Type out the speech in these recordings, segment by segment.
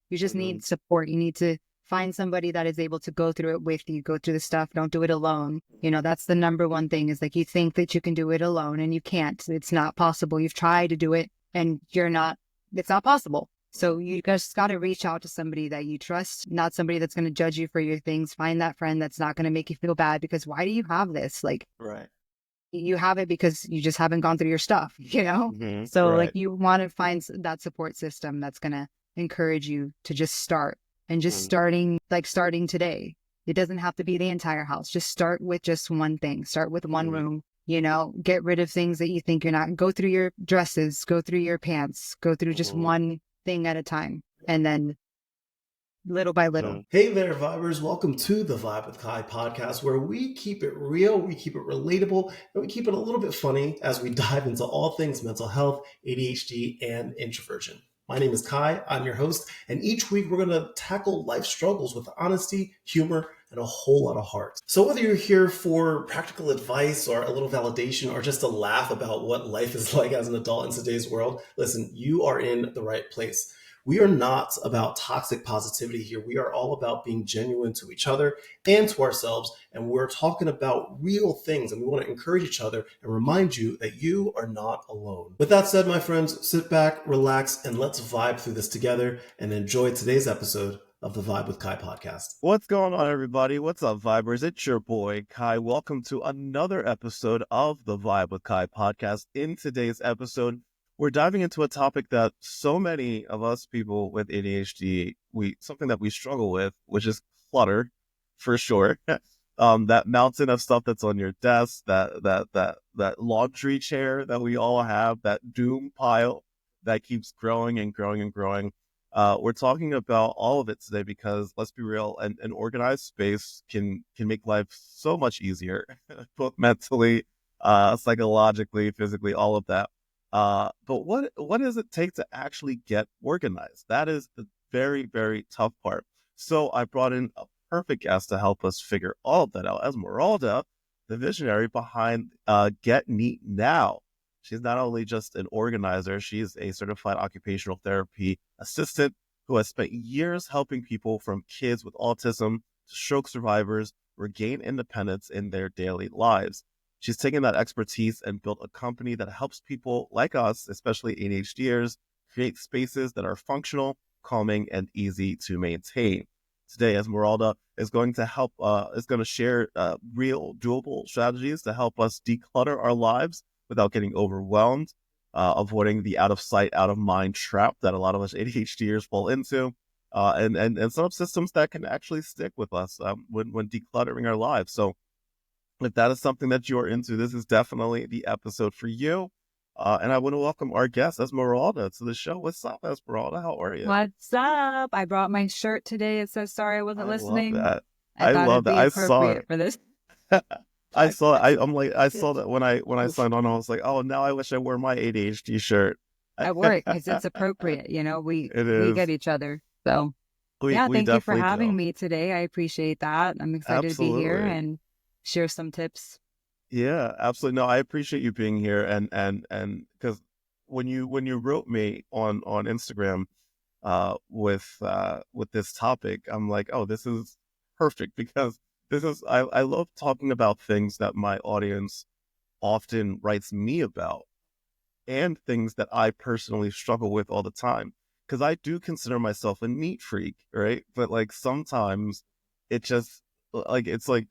You just need support. You need to find somebody that is able to go through it with you, go through the stuff. Don't do it alone. That's the number one thing, is like, you think that you can do it alone and you can't. It's not possible. You've tried to do it and it's not possible. So you just got to reach out to somebody that you trust, not somebody that's going to judge you for your things. Find that friend that's not going to make you feel bad, because why do you have this? Like, Right. you have it because you just haven't gone through your stuff, So like, Right. you want to find that support system that's going to encourage you to just start, and just starting today. It doesn't have to be the entire house. Just start with just one thing. Start with one room, get rid of things that you think you're not. Go through your dresses, go through your pants, go through just one thing at a time. And then little by little. Hey there, Vibers. Welcome to the Vibe with Kai podcast, where we keep it real, we keep it relatable, and we keep it a little bit funny as we dive into all things mental health, ADHD, and introversion. My name is Kai. I'm your host, and each week we're going to tackle life struggles with honesty, humor, and a whole lot of heart. So whether you're here for practical advice or a little validation or just a laugh about what life is like as an adult in today's world, listen, you are in the right place. We are not about toxic positivity here. We are all about being genuine to each other and to ourselves. And we're talking about real things, and we want to encourage each other and remind you that you are not alone. With that said, my friends, sit back, relax, and let's vibe through this together and enjoy today's episode of the Vibe with Kai podcast. What's going on, everybody? What's up, Vibers? It's your boy, Kai. Welcome to another episode of the Vibe with Kai podcast. In today's episode, we're diving into a topic that so many of us people with ADHD, something that we struggle with, which is clutter, for sure. That mountain of stuff that's on your desk, that laundry chair that we all have, that doom pile that keeps growing and growing and growing. We're talking about all of it today because, let's be real, an organized space can make life so much easier, both mentally, psychologically, physically, all of that. But what does it take to actually get organized? That is the very, very tough part. So I brought in a perfect guest to help us figure all of that out. Esmeralda, the visionary behind Get Neat Now. She's not only just an organizer, she's a certified occupational therapy assistant who has spent years helping people from kids with autism to stroke survivors regain independence in their daily lives. She's taken that expertise and built a company that helps people like us, especially ADHDers, create spaces that are functional, calming, and easy to maintain. Today, Esmeralda is going to share real, doable strategies to help us declutter our lives without getting overwhelmed, avoiding the out of sight, out of mind trap that a lot of us ADHDers fall into, and set up systems that can actually stick with us when decluttering our lives. So, if that is something that you're into, this is definitely the episode for you. And I want to welcome our guest, Esmeralda, to the show. What's up, Esmeralda? How are you? What's up? I brought my shirt today. It says, "Sorry I wasn't listening." Love that. I thought love it'd that. be I saw appropriate it. for this. I saw it. I saw that when I signed on. I was like, oh, now I wish I wore my ADHD shirt At work, because it's appropriate. We It is. get each other. So We thank you for definitely having do. me today. I appreciate that. I'm excited to be here Absolutely. and share some tips. Yeah, absolutely. No, I appreciate you being here, and because when you wrote me on Instagram with this topic, I'm like, oh, this is perfect, because I love talking about things that my audience often writes me about, and things that I personally struggle with all the time, because I do consider myself a neat freak, right? But like sometimes it just it's like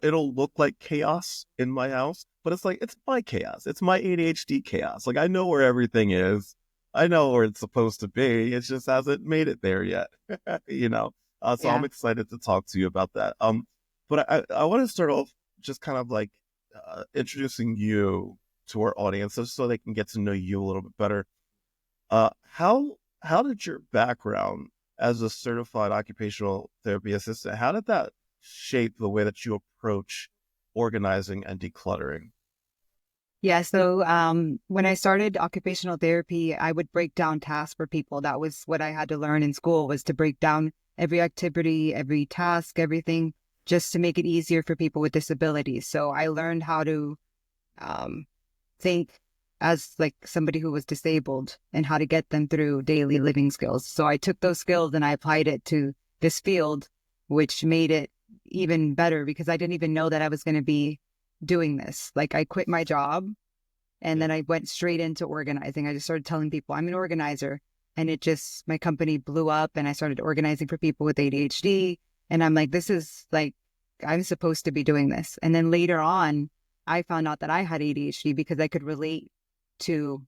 it'll look like chaos in my house, but it's like, it's my chaos. It's my ADHD chaos. Like, I know where everything is. I know where it's supposed to be. It just hasn't made it there yet, So I'm excited to talk to you about that. But I want to start off just kind of like introducing you to our audience, so they can get to know you a little bit better. How did your background as a certified occupational therapy assistant, how did that shape the way that you approach organizing and decluttering? Yeah. So when I started occupational therapy, I would break down tasks for people. That was what I had to learn in school, was to break down every activity, every task, everything, just to make it easier for people with disabilities. So I learned how to think as like somebody who was disabled and how to get them through daily living skills. So I took those skills and I applied it to this field, which made it even better because I didn't even know that I was going to be doing this. Like I quit my job and then I went straight into organizing. I just started telling people I'm an organizer, and my company blew up and I started organizing for people with ADHD. And I'm like, this is like, I'm supposed to be doing this. And then later on, I found out that I had ADHD because I could relate to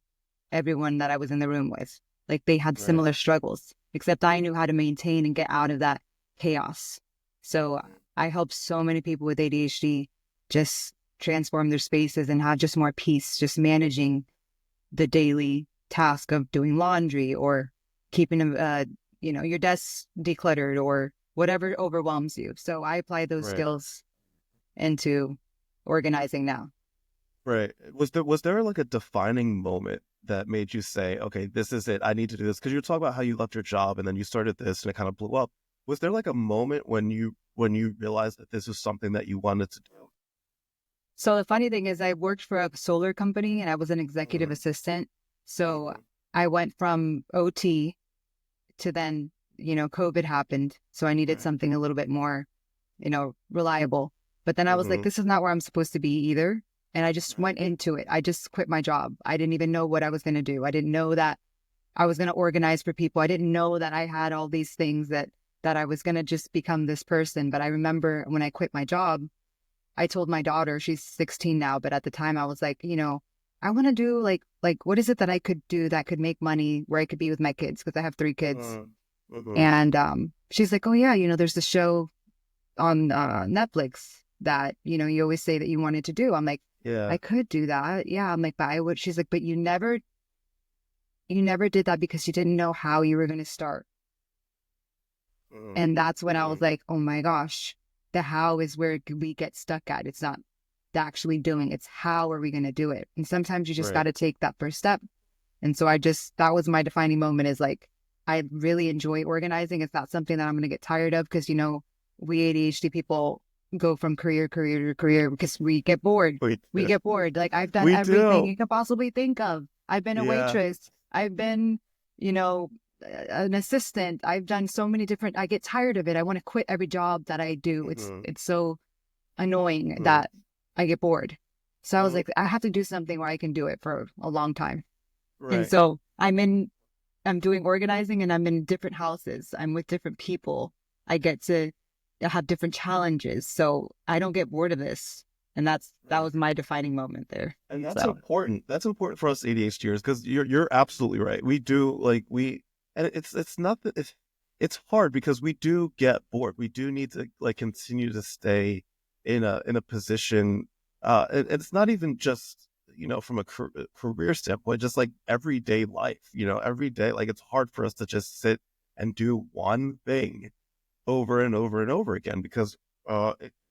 everyone that I was in the room with. Like they had similar struggles, except I knew how to maintain and get out of that chaos. So I helped so many people with ADHD just transform their spaces and have just more peace, just managing the daily task of doing laundry or keeping your desk decluttered or whatever overwhelms you. So I apply those skills into organizing now. Right. Was there like a defining moment that made you say, okay, this is it, I need to do this? Because you talk about how you left your job and then you started this and it kind of blew up. Was there like a moment when you realized that this was something that you wanted to do? So the funny thing is I worked for a solar company and I was an executive assistant. So I went from OT to then, COVID happened. So I needed something a little bit more, reliable. But then I was like, this is not where I'm supposed to be either. And I just went into it. I just quit my job. I didn't even know what I was going to do. I didn't know that I was going to organize for people. I didn't know that I had all these things that I was going to just become this person. But I remember when I quit my job, I told my daughter, she's 16 now, but at the time I was like, I want to do like what is it that I could do that could make money where I could be with my kids? Because I have 3 kids. And she's like, oh yeah, there's the show on Netflix that, you always say that you wanted to do. I'm like, yeah, I could do that. Yeah. I'm like, but I would. She's like, but you never did that because you didn't know how you were going to start. And that's when I was like, oh my gosh, the how is where we get stuck at. It's not the actually doing, it's how are we going to do it? And sometimes you just got to take that first step. And so that was my defining moment, is like, I really enjoy organizing. It's not something that I'm going to get tired of because, we ADHD people go from career to career because we get bored. We get bored. Like I've done everything you can possibly think of. I've been a waitress. I've been, an assistant. I've done so many different, I get tired of it. I want to quit every job that I do. It's so annoying that I get bored. So I was like, I have to do something where I can do it for a long time. And so I'm doing organizing and I'm in different houses. I'm with different people. I get to have different challenges. So I don't get bored of this. And that was my defining moment there. And that's important. That's important for us ADHDers because you're absolutely right. We do and it's not that it's hard because we do get bored. We do need to like continue to stay in a position. It's not even just from a career standpoint, just like everyday life. Every day, like it's hard for us to just sit and do one thing over and over and over again because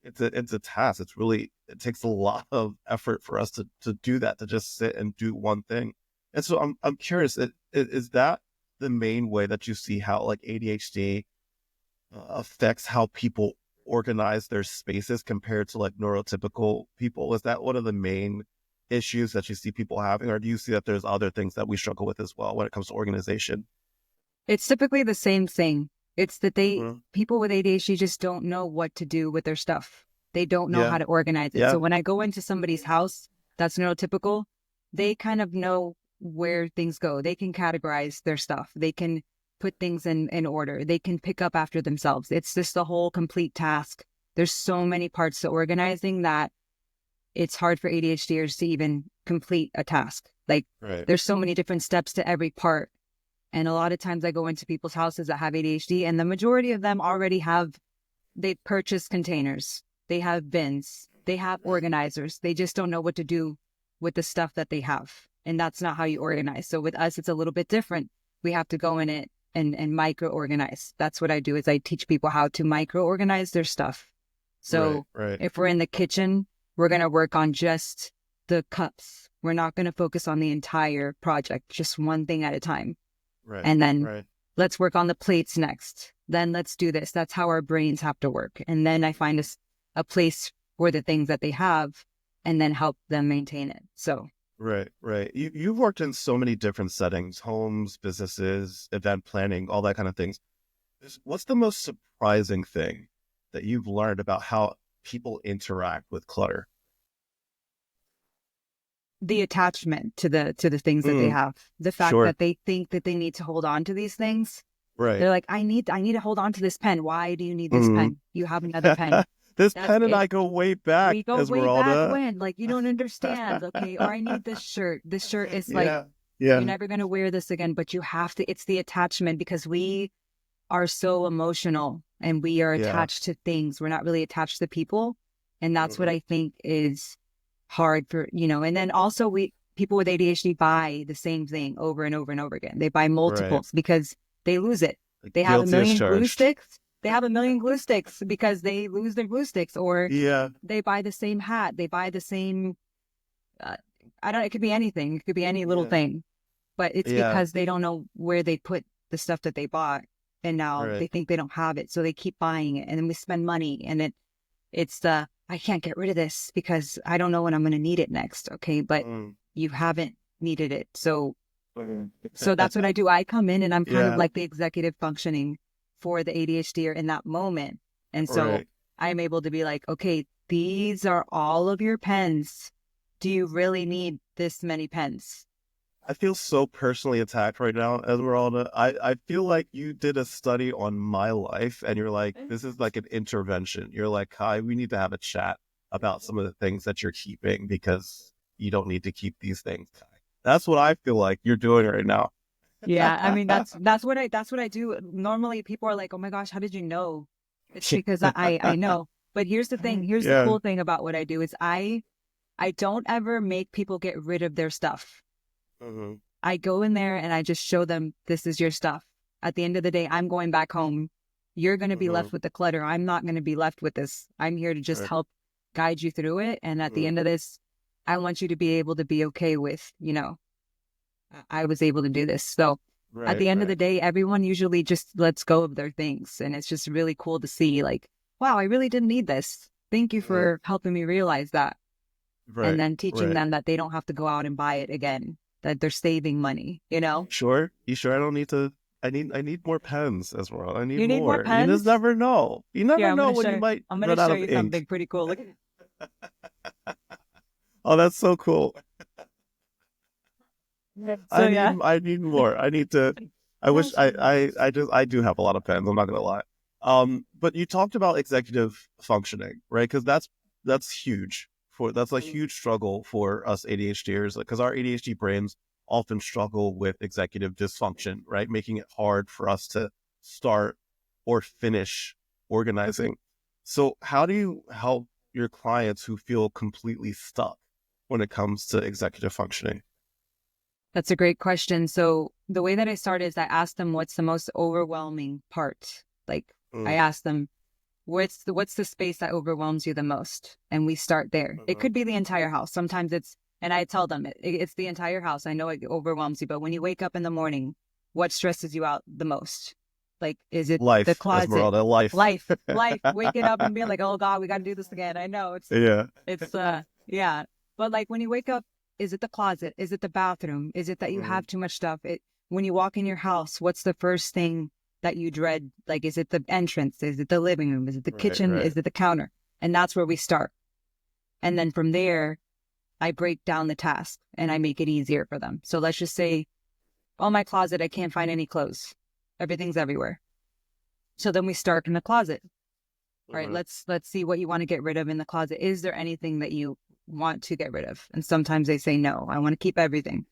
it's a task. It takes a lot of effort for us to do that, to just sit and do one thing. And so I'm curious, is that the main way that you see how like ADHD affects how people organize their spaces compared to like neurotypical people? Is that one of the main issues that you see people having, or do you see that there's other things that we struggle with as well when it comes to organization? It's typically the same thing. It's that people with ADHD just don't know what to do with their stuff. They don't know how to organize it. So when I go into somebody's house that's neurotypical, they kind of know where things go. They can categorize their stuff. They can put things in order. They can pick up after themselves. It's just the whole complete task. There's so many parts to organizing that it's hard for ADHDers to even complete a task. Like there's so many different steps to every part. And a lot of times I go into people's houses that have ADHD and the majority of them already they purchase containers. They have bins. They have organizers. They just don't know what to do with the stuff that they have. And that's not how you organize. So with us, it's a little bit different. We have to go in it and micro-organize. That's what I do, is I teach people how to micro-organize their stuff. So if we're in the kitchen, we're going to work on just the cups. We're not going to focus on the entire project, just one thing at a time. And then let's work on the plates next. Then let's do this. That's how our brains have to work. And then I find a place for the things that they have and then help them maintain it. So Right, right. You've worked in so many different settings, homes, businesses, event planning, all that kind of things. What's the most surprising thing that you've learned about how people interact with clutter? The attachment to the things that they Mm, have, the fact sure. that they think that they need to hold on to these things. Right. They're like, I need to hold on to this pen. Why do you need this Mm. pen? You have another pen. This That's pen and it. I go way back, We go way back Esmeralda. when, like, you don't understand. Okay. Or I need this shirt. This shirt is like, Yeah. you're Yeah. never going to wear this again, but you have to, it's the attachment because we are so emotional and we are Yeah. attached to things. We're not really attached to people. And that's what Mhm. I think is hard for, and then also people with ADHD buy the same thing over and over and over again. They buy Right. multiples because they lose it. Like, They have a guilty as million glue charged. sticks. They have a million glue sticks because they lose their glue sticks, or Yeah. they buy the same hat. They buy the same, uh, I don't, it could be anything. It could be any little Yeah. thing, but it's Yeah. because they don't know where they put the stuff that they bought. And now Right. they think they don't have it. So they keep buying it. And then we spend money and it's the, I can't get rid of this because I don't know when I'm going to need it next. Okay. But Mm. you haven't needed it. So, Mhm. so that's what I do. I come in and I'm kind of Yeah. like the executive functioning for the ADHD in that moment. And so Right. I'm able to be like, okay, these are all of your pens. Do you really need this many pens? I feel so personally attacked right now, Esmeralda. I feel like you did a study on my life and you're like, this is like an intervention. You're like, hi, we need to have a chat about some of the things that you're keeping because you don't need to keep these things. That's what I feel like you're doing right now. Yeah, I mean that's what I do. Normally people are like, "Oh my gosh, how did you know?" It's because I know. But here's the thing. Here's the Yeah. cool thing about what I do is I don't ever make people get rid of their stuff. Hmm. I go in there and I just show them this is your stuff. At the end of the day, I'm going back home. You're going to be Hmm. left with the clutter. I'm not going to be left with this. I'm here to just Right. help guide you through it. And at the Mhm. end of this, I want you to be able to be okay with, I was able to do this. So at Right. the end of Right. the day, everyone usually just lets go of their things. And it's just really cool to see, like, wow, I really didn't need this. Thank you Mhm. for helping me realize that. And Right. then teaching Right. them that they don't have to go out and buy it again, that they're saving money. Sure. You sure I don't need to I need more pens as well. I need You need more more. You just pens? never know. You never Yeah, know when you might I'm gonna run out show of you ink. something pretty cool. Look, Oh, that's so cool. so I need yeah. I need more. I need to I wish I do have a lot of pens, I'm not gonna lie. But you talked about executive functioning, right? Because that's huge that's a huge struggle for us ADHDers, because our ADHD brains often struggle with executive dysfunction, right? Making it hard for us to start or finish organizing. So how do you help your clients who feel completely stuck when it comes to executive functioning? That's a great question. So the way that I started is I asked them what's the most overwhelming part. Like I Mm, asked them, what's the space that overwhelms you the most? And we start there. It mhm. could be the entire house. Sometimes and I tell them it's the entire house. I know it overwhelms you, but when you wake up in the morning, what stresses you out the most? Like, is it the Life, closet? Esmeralda, life. Life, waking up and being like, oh God, we got to do this again. I know Yeah. yeah. But like when you wake up, is it the closet? Is it the bathroom? Is it that you Mm, have too much stuff? When you walk in your house, what's the first thing that you dread? Like, is it the entrance? Is it the living room? Is it the right, kitchen? right. Is it the counter? And that's where we start. And then from there, I break down the task and I make it easier for them. So let's just say, oh, my closet, I can't find any clothes. Everything's everywhere. So then we start in the closet. All right, Mhm. let's see what you want to get rid of in the closet. Is there anything that you want to get rid of? And sometimes they say no, I want to keep everything.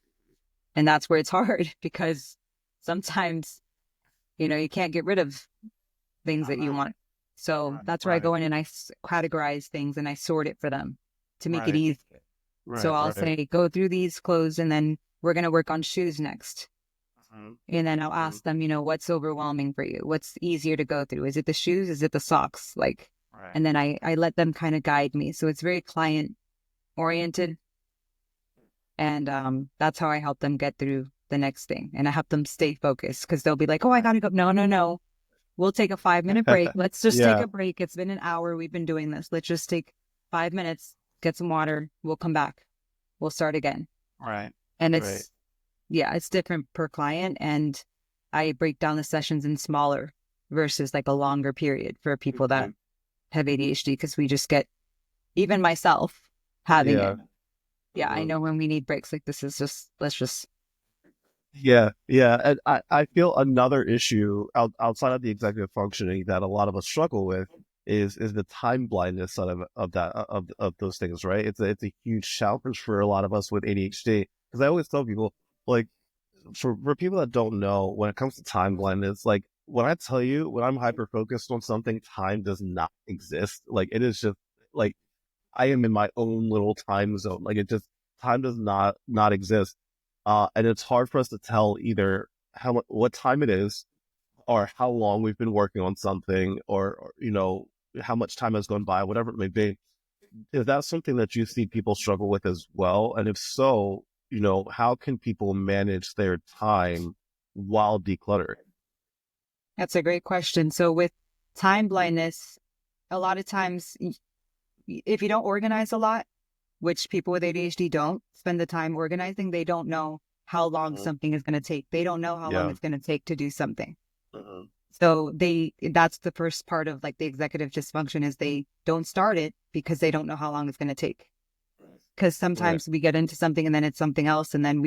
And that's where it's hard because sometimes, you can't get rid of things that you want. So that's where I Right, go in and I categorize things and I sort it for them to make it right, easy. So right, I'll right. say, go through these clothes and then we're going to work on shoes next. Mhm, And then I'll mhm. ask them, what's overwhelming for you? What's easier to go through? Is it the shoes? Is it the socks? Like, Right. and then I let them kind of guide me. So it's very client oriented. And that's how I help them get through the next thing. And I help them stay focused because they'll be like, oh, I got to go. No, no, no. We'll take a 5-minute break. Let's just take Yeah, a break. It's been an hour. We've been doing this. Let's just take 5 minutes, get some water. We'll come back. We'll start again. Right. And Right. it's different per client. And I break down the sessions in smaller versus like a longer period for people that Mhm. have ADHD, because we just get, even myself having it. Yeah. Yeah, I Mhm. know when we need breaks, like this is just, let's just, Yeah, yeah, and I feel another issue outside of the executive functioning that a lot of us struggle with is the time blindness of that of those things, right? It's a huge challenge for a lot of us with ADHD, because I always tell people, like, for people that don't know, when it comes to time blindness, like when I tell you, when I'm hyper focused on something, time does not exist. Like it is just like I am in my own little time zone. Like it just time does not exist. And it's hard for us to tell either what time it is, or how long we've been working on something, or how much time has gone by, whatever it may be. Is that something that you see people struggle with as well? And if so, how can people manage their time while decluttering? that's a great question. So with time blindness, a lot of times, if you don't organize a lot, which people with ADHD don't spend the time organizing, they don't know how long Mhm. something is going to take. They don't know how long Yeah. it's going to take to do something. Mhm. So that's the first part of like the executive dysfunction, is they don't start it because they don't know how long it's going to take. Because Right. sometimes we get into something and then it's something else. And then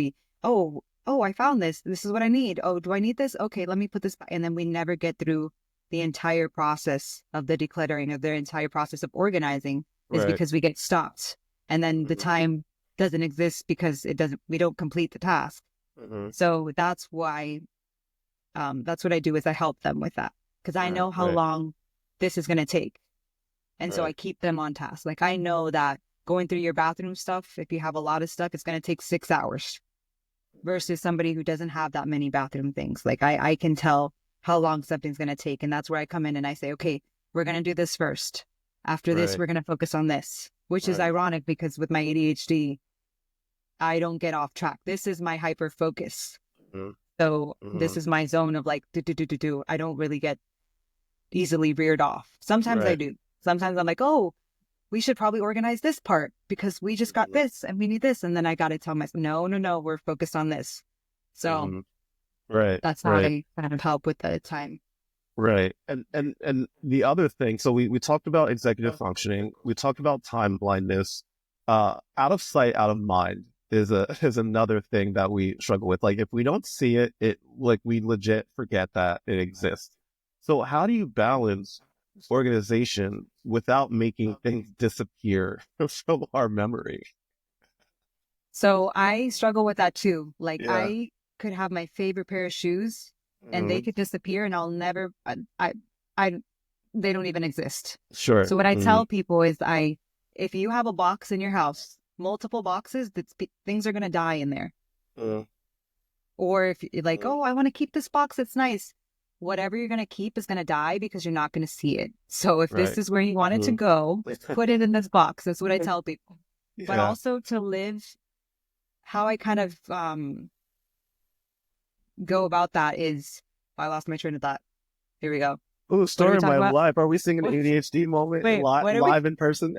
I found this. This is what I need. Oh, do I need this? Okay, let me put this back. And then we never get through the entire process of the decluttering, of their entire process of organizing, is Right. because we get stopped. And then the Mhm. time doesn't exist because we don't complete the task. Mhm. So that's what I do, is I help them with that, because I Right. know how Right. long this is going to take. And so I Right. keep them on task. Like I know that going through your bathroom stuff, if you have a lot of stuff, it's going to take 6 hours versus somebody who doesn't have that many bathroom things. Like I can tell how long something's going to take. And that's where I come in and I say, okay, we're going to do this first. After this, Right. we're going to focus on this, which is Right. ironic because with my ADHD, I don't get off track. This is my hyper focus. Mhm. So this Mhm. is my zone of like, do, do, do, do, do. I don't really get easily veered off. Sometimes I Right. do. Sometimes I'm like, oh, we should probably organize this part because we just got Mhm. this and we need this. And then I got to tell myself, no, no, no, we're focused on this. So Mhm. Right. that's how Right. I kind of help with the time. Right. And the other thing, so we talked about executive functioning, we talked about time blindness. Out of sight, out of mind is a is another thing that we struggle with. Like if we don't see it, like we legit forget that it exists. So how do you balance organization without making things disappear from our memory? So I struggle with that too. Like Yeah. I could have my favorite pair of shoes and they Hmm. could disappear and I'll never, I they don't even exist. Sure. So what I Hmm. tell people is if you have a box in your house, multiple boxes, things are going to die in there. Uh, Or if you're like, uh, oh, I want to keep this box, it's nice. Whatever you're going to keep is going to die because you're not going to see it. So if this right. is where you want it to Hmm. go, put it in this box. That's what I tell people. But Yeah. also to live, how I kind of go about that is, I lost my train of thought. Here we go. Oh, What are we story of talking my about? life. Are we seeing an What? ADHD moment Wait, what are we? live in person?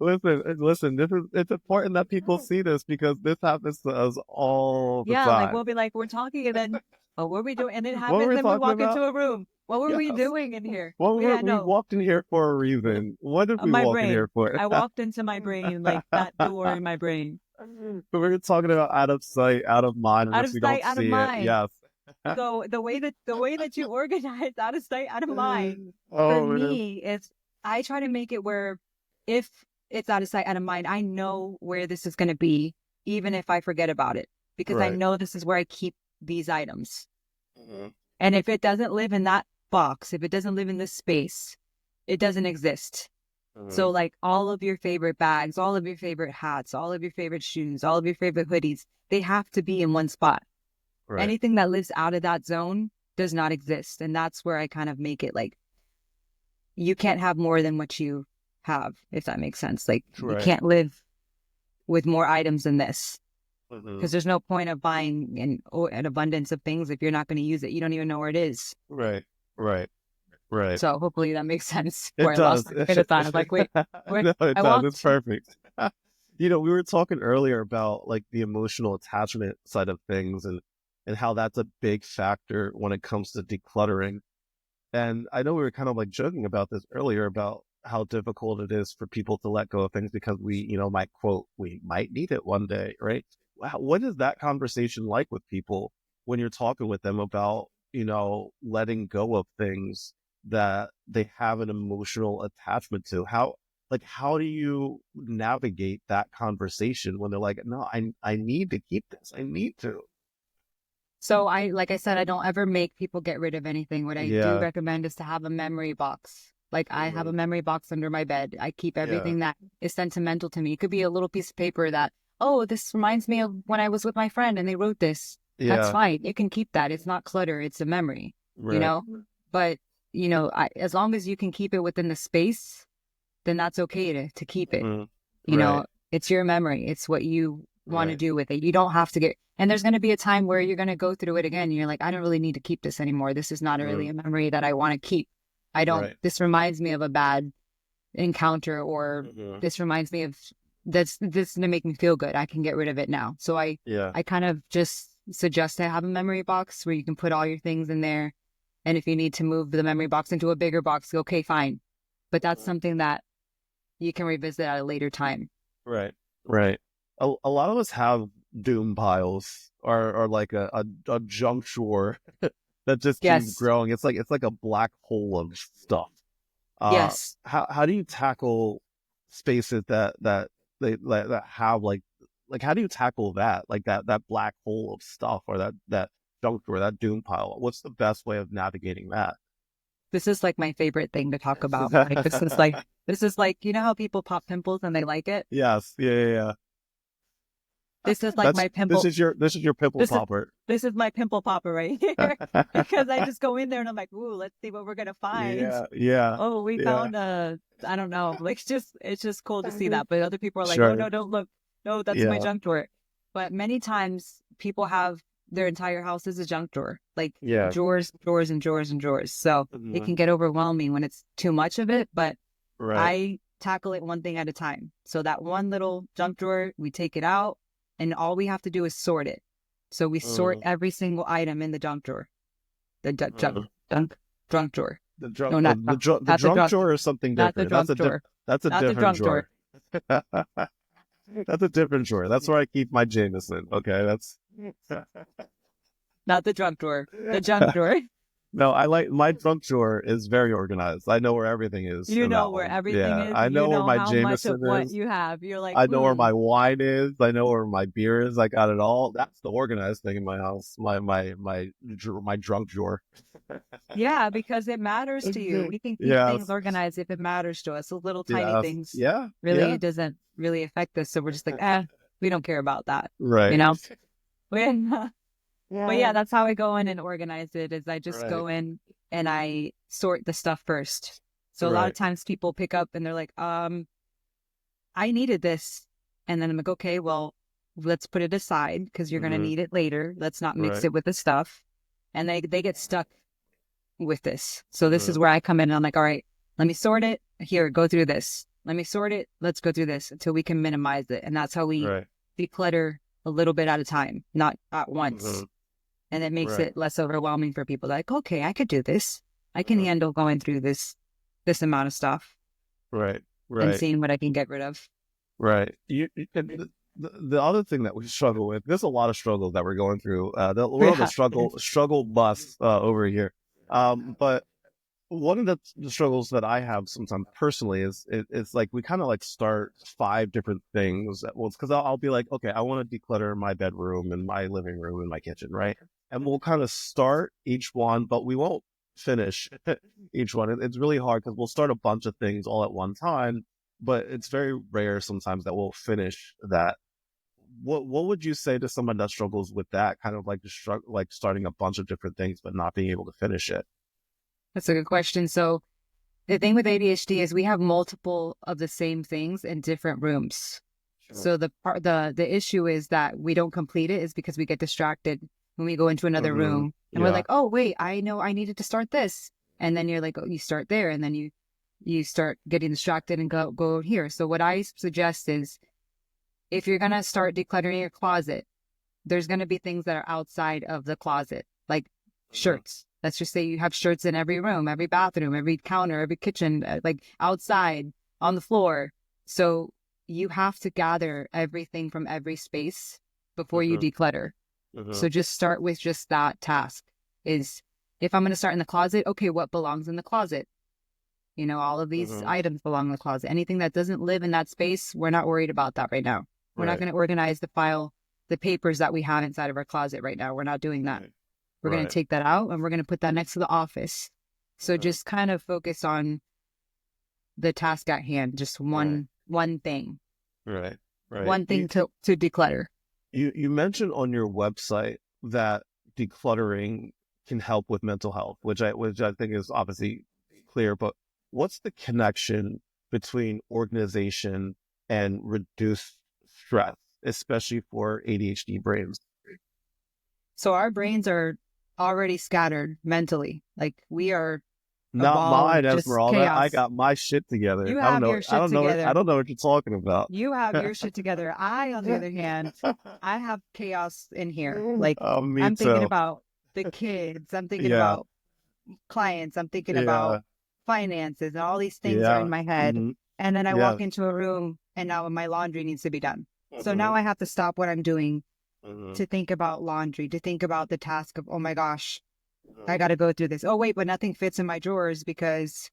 Listen. It's important that people see this because this happens to us all the Yeah, like time. we'll be like, we're talking and then, oh, what were we doing? And it What were happens we and we talking walk into about? a room. What were we Yes. doing in here? We No. walked in here for a reason. What did we My walk in here brain. for? I walked into my brain, like that door in my brain. But we're talking about out of sight, out of mind, Out unless of we don't sight, out of see it. mind. Yes. So the way that you organize out of sight, out of mind, for Oh man. me, is I try to make it where if it's out of sight, out of mind, I know where this is going to be, even if I forget about it, because I Right. know this is where I keep these items. Mhm. And if it doesn't live in that box, if it doesn't live in this space, it doesn't exist. So Mhm. like all of your favorite bags, all of your favorite hats, all of your favorite shoes, all of your favorite hoodies, they have to be in one spot. Right. Anything that lives out of that zone does not exist. And that's where I kind of make it like, you can't have more than what you have, if that makes sense. Like you Right. can't live with more items than this, Mhm. because there's no point of buying an abundance of things if you're not going to use it. You don't even know where it is. Right. Right. Right. So hopefully that makes sense. It Where I lost does. my train of thought. I was like, wait, where No, it I does. It's walked. perfect. We were talking earlier about like the emotional attachment side of things and how that's a big factor when it comes to decluttering. And I know we were kind of like joking about this earlier about how difficult it is for people to let go of things because might quote, we might need it one day, right? What is that conversation like with people when you're talking with them about, letting go of things that they have an emotional attachment to? How do you navigate that conversation when they're like, no, I need to keep this. I need to. So like I said, I don't ever make people get rid of anything. What I do Yeah. recommend is to have a memory box. Like I have a Mhm. memory box under my bed. I keep Yeah. everything that is sentimental to me. It could be a little piece of paper that, oh, this reminds me of when I was with my friend and they wrote this. That's Yeah. fine. You can keep that. It's not clutter. It's a memory, you Right. know? But, as long as you can keep it within the space, then that's okay to keep it. Mhm. You Right. know, it's your memory. It's what you want to Right. do with it. You don't have to and there's going to be a time where you're going to go through it again. And you're like, I don't really need to keep this anymore. This is not really Mm. a memory that I want to keep. Right. This reminds me of a bad encounter, or Mhm. this reminds me of this is going to make me feel good. I can get rid of it now. So Yeah. I kind of just suggest to have a memory box where you can put all your things in there. And if you need to move the memory box into a bigger box, okay, fine. But that's Mhm. something that you can revisit at a later time. Right. Right. A lot of us have doom piles or like a junk drawer that just keeps Yes. growing. It's like a black hole of stuff. Yes. How do you tackle spaces that have like how do you tackle that, like that black hole of stuff or that junk drawer, that doom pile? What's the best way of navigating that? This is like my favorite thing to talk about. Like this is like, you know how people pop pimples and they like it? Yes, yeah. This is like That's my pimple. this is your pimple This is popper. this is my pimple popper right here. Because I just go in there and I'm like, ooh, let's see what we're gonna find. Yeah, yeah, Oh, we yeah. found I don't know. Like it's just cool to see that. But other people are like, oh Sure. no, don't look. No, that's my Yeah, junk drawer. But many times people have their entire house as a junk drawer. Like yeah. drawers, drawers, and drawers and drawers. So it Mhm. can get overwhelming when it's too much of it. But Right. I tackle it one thing at a time. So that one little junk drawer, we take it out and all we have to do is sort it. So we sort Mm, every single item in the junk drawer, the mm. junk drawer. The drunk, No, oh, not, the not the drunk drunk, drawer is something not the different. That's drunk drawer, that's a not the different drunk drawer. drawer, That's a different drawer. That's where I keep my Jameson. Okay, that's not the drunk drawer, the junk drawer. no. I like my drunk drawer is very organized. I know where everything is You in that know where one. everything Yeah, is. I You know where know my how much of Jameson what is. you have. You're like, I know where my wine is. I know where my beer is. I got it all. That's the organized thing in my house. My drunk drawer. yeah, because it matters to you. We can keep things Yes. organized if it matters to us. The little tiny Yes. things Yeah. really, Yeah. it doesn't really affect us. So we're just like, we don't care about that, you Right. know? But Yeah. yeah, that's how I go in and organize it is I just Right. go in and I sort the stuff first. So a lot of Right. times people pick up and they're like, I needed this. And then I'm like, okay, well, let's put it aside because you're going to Hmm. need it later. Let's not mix Right. it with the stuff. And they get stuck with this. So this Hmm. is where I come in and I'm like, all right, let me sort it. Here, go through this. Let me sort it. Let's go through this until we can minimize it. And that's how we Right. declutter a little bit at a time, not at Hmm. once. And it makes Right. it less overwhelming for people. Like, okay, I could do this. I can Hmm. handle going through this amount of stuff Right. and Right. seeing what I can get rid of. Right. And the other thing that we struggle with, there's a lot of struggles that we're going through. We're on the Yeah. struggle bus over here. But one of the struggles that I have sometimes personally is it's like we kind of like start five different things at once because I'll be like, okay, I want to declutter my bedroom and my living room and my kitchen, right? And we'll kind of start each one, but we won't finish each one. It's really hard because we'll start a bunch of things all at one time, but it's very rare sometimes that we'll finish that. What would you say to someone that struggles with that kind of like the struggle, like starting a bunch of different things but not being able to finish it? That's a good question. So the thing with ADHD is we have multiple of the same things in different rooms. Sure. So the issue is that we don't complete it is because we get distracted when we go into another Hmm. room and we're Yeah. like, oh wait, I know I needed to start this. And then you're like, oh, you start there and then you start getting distracted and go here. So what I suggest is if you're going to start decluttering your closet, there's going to be things that are outside of the closet, like shirts. Let's just say you have shirts in every room, every bathroom, every counter, every kitchen, like outside on the floor. So you have to gather everything from every space before you declutter. So just start with just that task is, if I'm going to start in the closet, okay, what belongs in the closet? You know, all of these items belong in the closet. Anything that doesn't live in that space, we're not worried about that right now. We're not going to organize the papers that we have inside of our closet right now. We're not doing that. We're going to take that out and we're going to put that next to the office. So just kind of focus on the task at hand, just one thing. Right. One thing to declutter. You mentioned on your website that decluttering can help with mental health, which I think is obviously clear, but what's the connection between organization and reduced stress, especially for ADHD brains? So our brains are already scattered mentally. Like we are a Not ball mine, of just Esmeralda. chaos. I got my shit together. You I don't have know. your shit together. I don't know what you're talking about. You have your shit together. I, on the other hand, I have chaos in here. Like Me I'm thinking too. about the kids. I'm thinking Yeah. about clients. I'm thinking about finances, and all these things are in my head. And then I walk into a room and now my laundry needs to be done. So now I have to stop what I'm doing to think about laundry, to think about the task of, oh my gosh, I got to go through this. Oh, wait, but nothing fits in my drawers because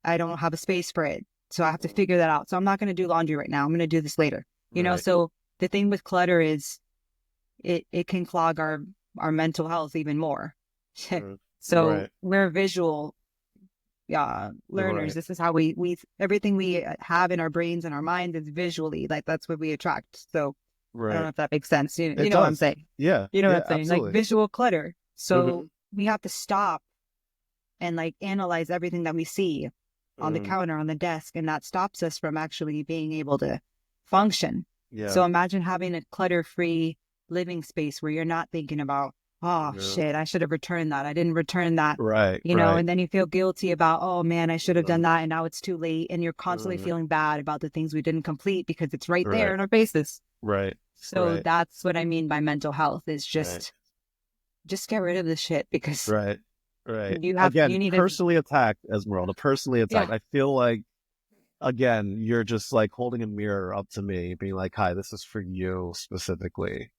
I don't have a space for it. So I have to figure that out. So I'm not going to do laundry right now. I'm going to do this later. You know, so the thing with clutter is it can clog our mental health even more. So we're visual learners. This is how we everything we have in our brains and our minds is visually, like that's what we attract. So I don't know if that makes sense. You know what I'm saying? Yeah. You know what I'm saying? Absolutely. Like visual clutter. So we have to stop and like analyze everything that we see on the counter, on the desk, and that stops us from actually being able to function. So imagine having a clutter-free living space where you're not thinking about, oh shit, I should have returned that. I didn't return that. You know, and then you feel guilty about, oh man, I should have done that and now it's too late. And you're constantly feeling bad about the things we didn't complete because it's right there in our faces. So that's what I mean by mental health is just get rid of the shit because you have again, you need personally attacked, Esmeralda, personally attacked. I feel like, again, you're just like holding a mirror up to me, being like, hi, this is for you specifically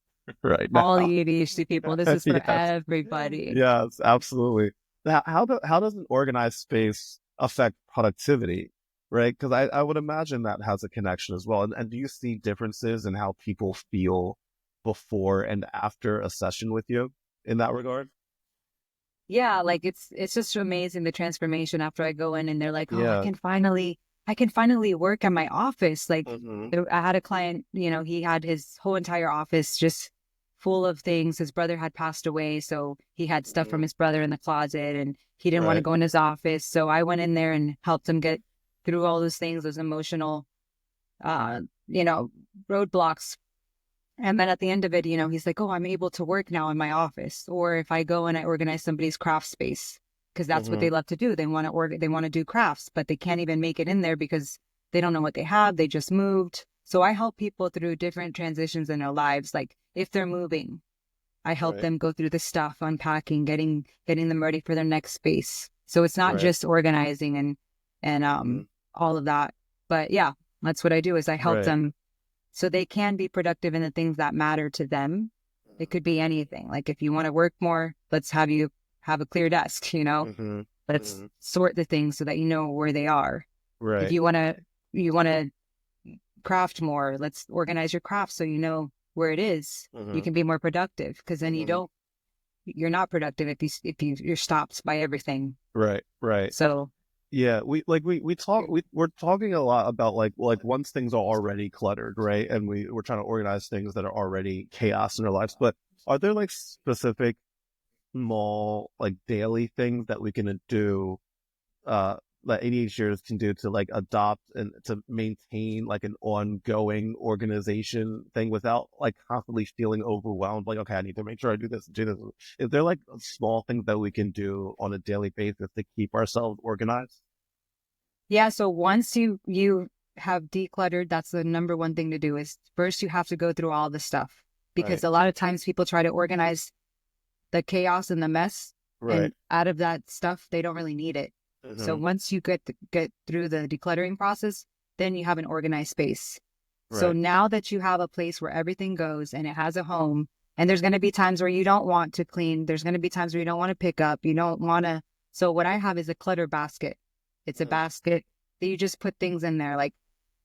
right now. All the ADHD people. This is for everybody. Yes, absolutely. How does an organized space affect productivity? Right? Because I would imagine that has a connection as well. And do you see differences in how people feel before and after a session with you in that regard? Yeah, like it's just amazing the transformation after I go in and they're like, oh, I can finally work at my office. Like I had a client, you know, he had his whole entire office just full of things. His brother had passed away, so he had stuff from his brother in the closet and he didn't want to go in his office. So I went in there and helped him get through all those things, those emotional you know, roadblocks. And then at the end of it, you know, he's like, oh, I'm able to work now in my office. Or if I go and I organize somebody's craft space, because that's what they love to do. They want to do crafts, but they can't even make it in there because they don't know what they have. They just moved. So I help people through different transitions in their lives. Like if they're moving, I help them go through the stuff, unpacking, getting them ready for their next space. So it's not just organizing and all of that. But yeah, that's what I do is I help them so they can be productive in the things that matter to them. It could be anything. Like if you want to work more, let's have you have a clear desk, you know, let's sort the things so that you know where they are. If you want to craft more, let's organize your craft so you know where it is. You can be more productive because then you're not productive if you're stopped by everything. So yeah, we're talking a lot about like once things are already cluttered, right? And we're trying to organize things that are already chaos in our lives. But are there like specific small like daily things that we can do that ADHDers can do to like adopt and to maintain like an ongoing organization thing without like constantly feeling overwhelmed? Like, okay, I need to make sure I do this. Is there like small things that we can do on a daily basis to keep ourselves organized? yeah, so once you have decluttered, that's the number one thing to do is first you have to go through all the stuff, because Right. a lot of times people try to organize the chaos and the mess, Right. and out of that stuff, they don't really need it. So once you get through the decluttering process, then you have an organized space. So Right. now that you have a place where everything goes and it has a home, and there's going to be times where you don't want to clean, there's going to be times where you don't want to pick up, you don't want to. So what I have is a clutter basket. It's a basket that you just put things in there. Like,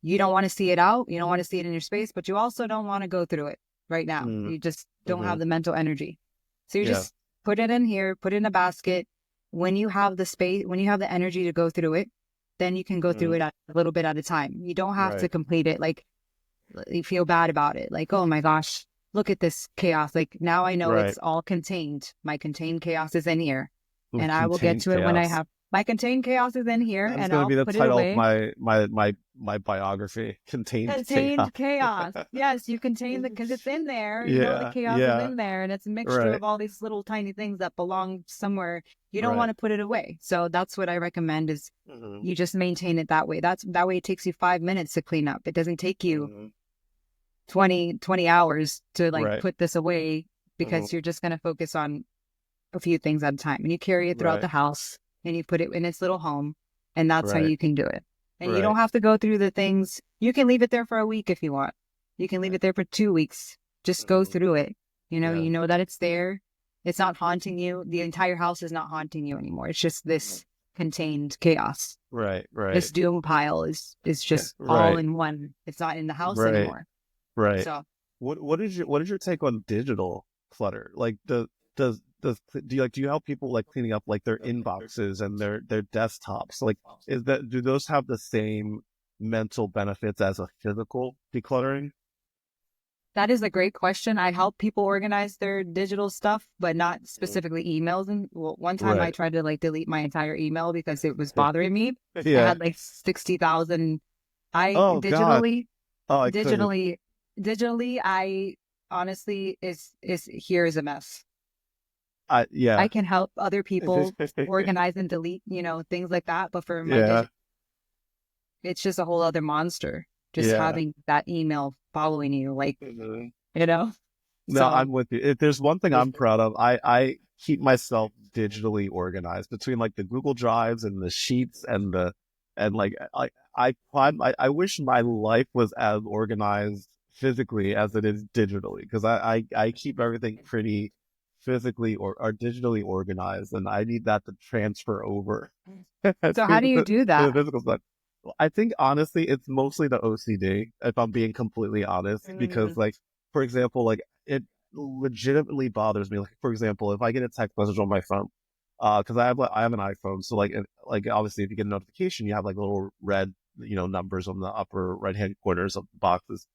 you don't want to see it out, you don't want to see it in your space, but you also don't want to go through it right now. You just don't have the mental energy. So you Yeah. just put it in here, put it in a basket. When you have the space, when you have the energy to go through it, then you can go through it a little bit at a time. You don't have to Right. complete it. Like, you feel bad about it. Like, oh my gosh, look at this chaos. Like, now I know Right. it's all contained. My contained chaos is in here. And I will get Contained to it when I chaos. have my contained chaos is in here, That's and going to I'll be the put it title of away. my biography. Contained Contained chaos. chaos. Yes, you contain because it's in there. You know, the Yeah. chaos is Yeah. in there, and it's a mixture Right. of all these little tiny things that belong somewhere. You don't Right. want to put it away. So that's what I recommend is you just maintain it that way. That way it takes you 5 minutes to clean up. It doesn't take you 20 hours to like Right. put this away, because you're just going to focus on a few things at a time, and you carry it throughout Right. the house and you put it in its little home, and that's how Right. you can do it. And you Right. don't have to go through the things. You can leave it there for a week if you want. You can leave it there for 2 weeks. Just go through it. Yeah. You know that it's there. It's not haunting you. The entire house is not haunting you anymore. It's just this contained chaos. Right. Right. This doom pile is just all Right. in one. It's not in the house Right. anymore. Right. So What is your take on digital clutter? Like, do you help people like cleaning up like their inboxes and their desktops? Like, do those have the same mental benefits as a physical decluttering? that is a great question. I help people organize their digital stuff, but not specifically emails. And one time I Right. tried to like delete my entire email because it was bothering me. I Yeah. had like 60,000. I Oh God. digitally, Oh, I couldn't. digitally, I honestly is here is a mess. Yeah. I can help other people organize and delete, things like that. But for my Yeah. it's just a whole other monster. Just Yeah. having that email following you, like, Mhm. So No, I'm with you. If there's one thing I'm proud of, I keep myself digitally organized between like the Google Drives and the Sheets and like I wish my life was as organized physically as it is digitally, because I keep everything pretty physically or digitally organized, and I need that to transfer over to So how do you do the that? physical side. I think honestly, it's mostly the OCD, if I'm being completely honest, because like, for example, like it legitimately bothers me. Like, for example, if I get a text message on my phone, because I have an iPhone, so like obviously if you get a notification, you have like little red numbers on the upper right hand corners of the boxes.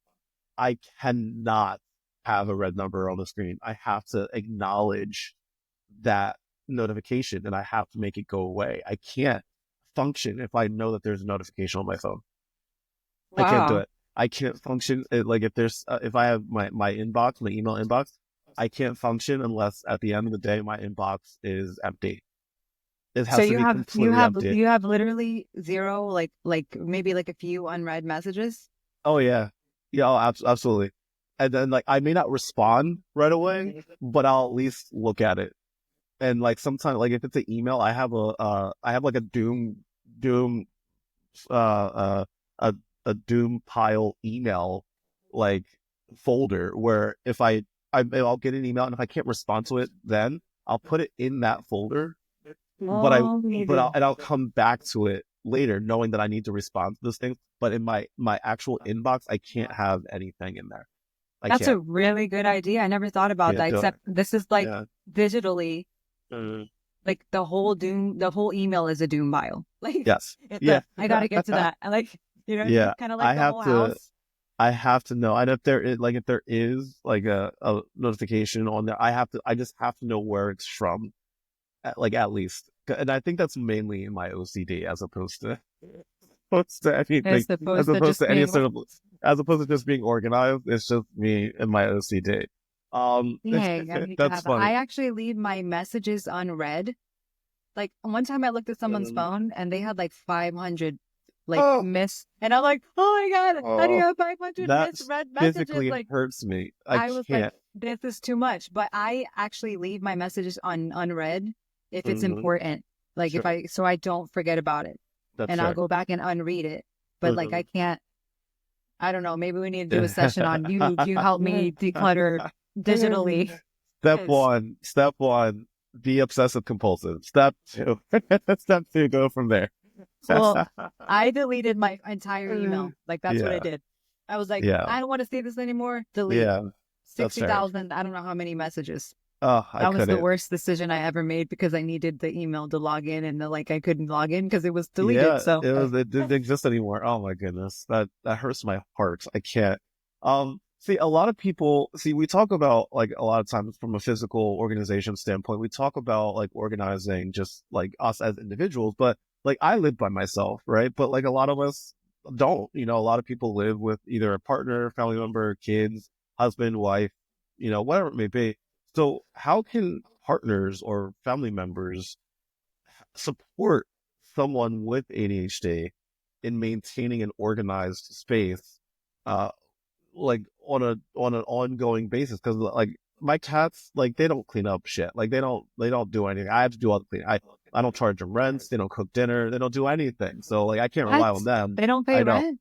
I cannot have a red number on the screen. I have to acknowledge that notification and I have to make it go away. I can't function if I know that there's a notification on my phone. I can't do Wow. it. I can't function like if there's if I have my inbox, my email inbox, I can't function unless at the end of the day my inbox is empty. It So has to be completely empty. you have literally zero, like maybe like a few unread messages. Oh yeah, yeah, oh, absolutely. And then like I may not respond right away, but I'll at least look at it. And like sometimes, like if it's an email, I have like a doom uh, uh, a doom pile email like folder where if I'll get an email, and if I can't respond to it, then I'll put it in that folder. But Oh, maybe. I'll come back to it later, knowing that I need to respond to this thing. But in my actual inbox, I can't have anything in there. I That's a can't. really good idea. I never thought about Can't that. do it. Except this is like Yeah. digitally, Mhm. like the whole email is a doom pile. Like, Yes. Yeah. I gotta get to that. I like, Yeah. kind of like I the have whole to. house. I have to know. And if there is like a notification on there, I just have to know where it's from, at least. And I think that's mainly in my OCD as opposed to anything, As as opposed to opposed just to any being sort of, as opposed to just being organized. It's just me and my OCD. Dang, I need to That's have that. I funny. actually leave my messages unread. Like one time I looked at someone's phone and they had like 500 like Oh, miss, and I'm like, oh my God, how do you oh, have 500 that misread messages? physically Like, hurts me. I I was like, can't. this is too much. But I actually leave my messages on unread if it's Hmm. important. Like if Sure. so I don't forget about it. That's And I'll fair. go back and unread it. But like I Hmm. can't, I don't know, maybe we need to do a session on you help me declutter digitally. Step one, be obsessive compulsive. Step two, step two, go from there. Well, I deleted my entire email. Like that's what I Yeah, did. I was like, yeah, I don't want to see this anymore. Delete yeah. That's fair. 60,000. I don't know how many messages. Oh, I That was the couldn't. worst decision I ever made because I needed the email to log in and like I couldn't log in because it was deleted. Yeah, So it didn't exist anymore. Oh my goodness. That hurts my heart. I can't. See, a lot of people see we talk about like a lot of times from a physical organization standpoint, we talk about like organizing just like us as individuals, but like I live by myself, right? But like a lot of us don't, a lot of people live with either a partner, family member, kids, husband, wife, whatever it may be. So how can partners or family members support someone with ADHD in maintaining an organized space, uh, like on an ongoing basis? Because like my cats, like they don't clean up shit. Like they don't do anything. I have to do all the cleaning. I don't charge them rents. They don't cook dinner. They don't do anything. So like I can't rely what? on them. They don't pay I know rent?